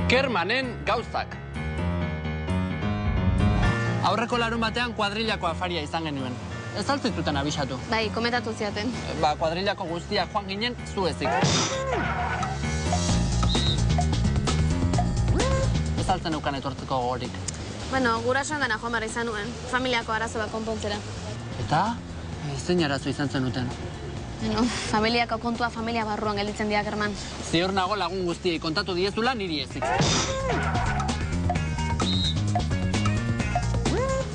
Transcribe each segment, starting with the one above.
Kermanen gauzak. Aurreko larun batean kuadrilako afaria izan genuen. Ez altzituten abisatu. Bai, komentatu ziaten. Kuadrilako guztiak joan ginen zu ezik. Ez altzen eukan etortzeko gogorik. Bueno, gurasoan dena joan barra izan nuen. Familiako arazo bat konpontzera. Eta? Zein arazo izan zenuten? Bueno, familiako kontua familia barruan gelditzen dira, Kerman. Ziur nago lagun guztiei kontatu diezula niri ezik.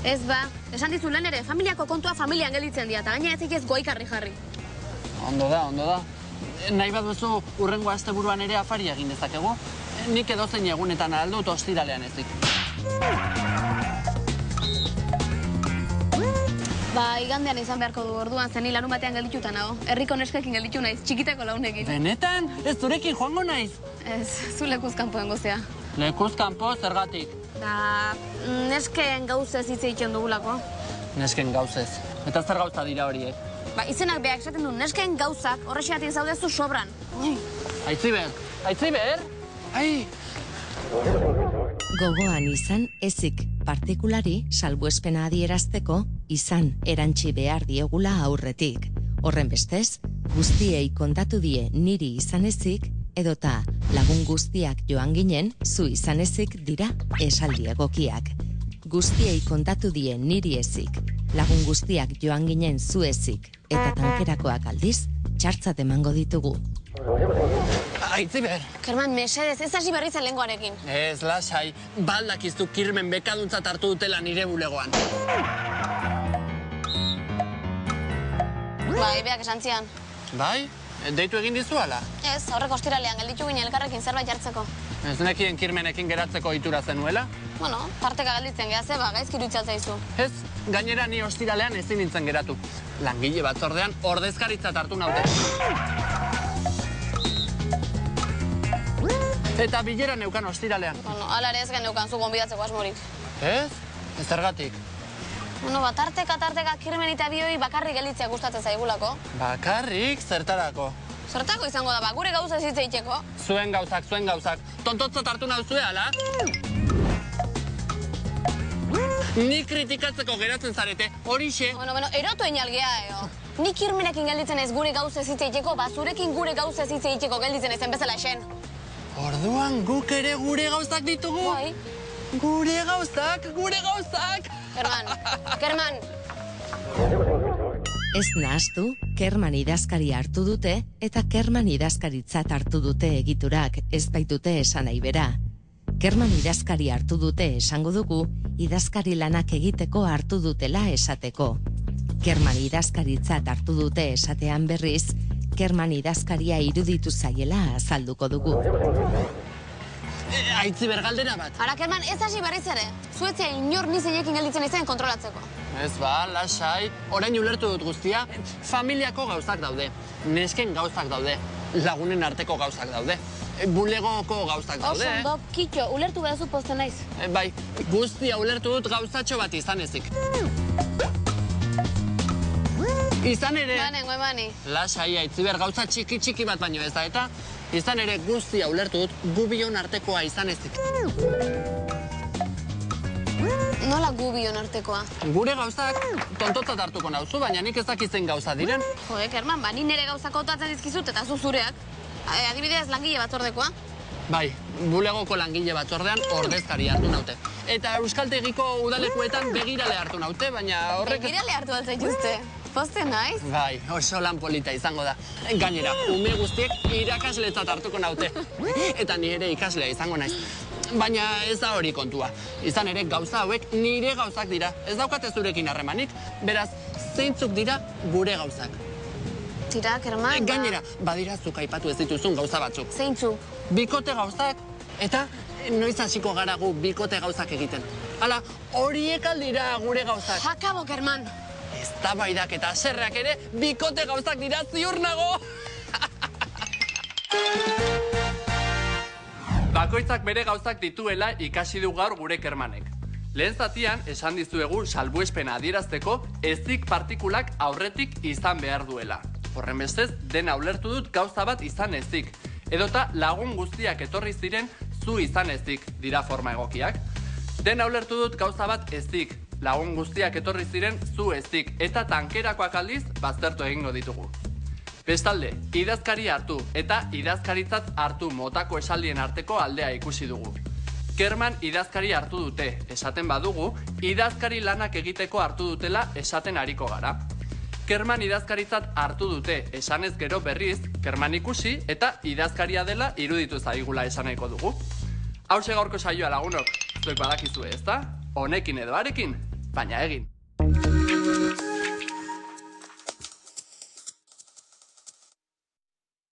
Ez ba, esan dizu lehen ere, familiako kontua familian gelditzen dira, eta gaina ezik ez goikarri jarri. Ondo da. Nahi bat duzu urrengo asteburuan ere afaria egin dezakegu? Nik edozein egunetan aldut ostiralean ezik. Igandean izan beharko du orduan zen larun batean geldituta nago. Herriko neskekin gelditu naiz, txikitako launekin. Benetan? Ez zurekin joango naiz? Ez, zu lekuz kanpoen gozea. Lekuz kanpo zergatik? Nesken gauzez hitz egiten dugulako. Nesken gauzez. Eta zer gauza dira horiek? Izenak beak esaten du, nesken gauzak horrexeatik zaudezu sobran. Aitziber? Ai! Gogoan izan ezik partikulari salbuespena adierazteko izan erantsi behar diegula aurretik. Horren bestez, guztiei kontatu die niri izan ezik, edota lagun guztiak joan ginen zu izan ezik dira esaldi egokiak. Guztiei kontatu die niri ezik, lagun guztiak joan ginen zu ezik, eta tankerakoak aldiz, txartzat emango ditugu. Aitziber! Kerman, mesedez, ez hasi berriz lehengoarekin. Ez, lasai, baldakiztu kirmen bekaduntzat hartu dutela nire bulegoan. Beak esan zian. Bai? Deitu egin dizu ala? Ez, aurreko ostiralean gelditu ginen elkarrekin zerbait jartzeko. Ez nekien kirmenekin geratzeko ohitura zenuela? Bueno, tarteka gelditzen geha gaizki iruditzen zaizu. Ez, gainera ni ostiralean ezin nintzen geratu. Langile batzordean ordezkaritzat hartu naute. Eta bilera neukan ostiralean. Bueno, ala ere ez geneukan zu gonbidatzeko asmorik. Ez? Ez zergatik? Bueno, tarteka kirmen eta bioi bakarrik gelditzea gustatzen zaigulako. Bakarrik zertarako? Zertako izango da, gure gauza ez itzeiteko. Zuen gauzak. Tontotzat hartu nauzue, ala? Ni kritikatzeko geratzen zarete, horixe. Bueno, erotu einalgea, eo. Ni kirmenekin gelditzen ez gure gauza ez itzeiteko, zurekin gure gauza ez itzeiteko gelditzen ezen bezala esen. Orduan guk ere gure gauzak ditugu? Bai. Gure gauzak! Kerman! Ez nahastu, Kerman idazkari hartu dute eta Kerman idazkaritzat hartu dute egiturak ez baitute esan nahi bera. Kerman idazkari hartu dute esango dugu, idazkari lanak egiteko hartu dutela esateko. Kerman idazkaritzat hartu dute esatean berriz, Kerman idazkaria iruditu zaiela azalduko dugu. Aitziber galdera bat. Ara, Kerman, ez hasi berriz ere. Zuetzea inor nizeiekin gelditzen izan kontrolatzeko. Ez lasai. Orain ulertu dut guztia. Familiako gauzak daude. Nesken gauzak daude. Lagunen arteko gauzak daude. Bulegoko gauzak daude. Oso, kitxo, ulertu behazu posten naiz. Bai, guztia ulertu dut gauzatxo bat izan ezik. Izan ere... Emani. Lasai, Aitziber, gauza txiki bat baino ez da, eta izan ere guztia ulertu dut gubion artekoa izan ezik. Nola gubion artekoa? Gure gauzak tontotzat hartuko nauzu, baina nik ez dakizen gauza diren. Jode, Kerman, ni nire gauzak otatzen dizkizut eta zu zureak. Adibidez, langile batzordekoa. Bai, bulegoko langile batzordean ordezkari hartu naute. Eta Euskaltegiko udalekuetan begirale hartu naute, baina horrek... Begirale hartu altzaituzte. Poste naiz? Bai, oso lan polita izango da. Gainera, ume guztiek irakasletzat hartuko naute. Eta ni ere ikaslea izango naiz. Baina ez da hori kontua. Izan ere, gauza hauek nire gauzak dira. Ez daukate zurekin harremanik, beraz, zeintzuk dira gure gauzak. Tira, Kerman, Gainera, badira zuk aipatu ez dituzun gauza batzuk. Zeintzuk? Bikote gauzak, eta noiz hasiko gara gu bikote gauzak egiten. Hala, horiek aldira gure gauzak. Akabo, Kerman. Eztabaidak eta haserreak ere bikote gauzak dira, ziur nago! Bakoitzak bere gauzak dituela ikasi du gaur gure Kermanek. Lehen zatian esan dizuegu salbuespena adierazteko ezik partikulak aurretik izan behar duela. Horren bestez, dena ulertu dut gauza bat izan ezik. Edota lagun guztiak etorri ziren zu izan ezik dira forma egokiak. Dena ulertu dut gauza bat ezik, lagun guztiak etorri ziren zu ezik, eta tankerakoak aldiz baztertu egingo ditugu. Bestalde, idazkari hartu eta idazkaritzat hartu motako esaldien arteko aldea ikusi dugu. Kerman idazkari hartu dute, esaten badugu, idazkari lanak egiteko hartu dutela esaten ariko gara. Kerman idazkaritzat hartu dute, esanez gero berriz, Kerman ikusi eta idazkaria dela iruditu zaigula esan nahiko dugu. Hauxe gaurko saioa lagunok, zuek badakizue ezta? Honekin edo harekin, baina egin.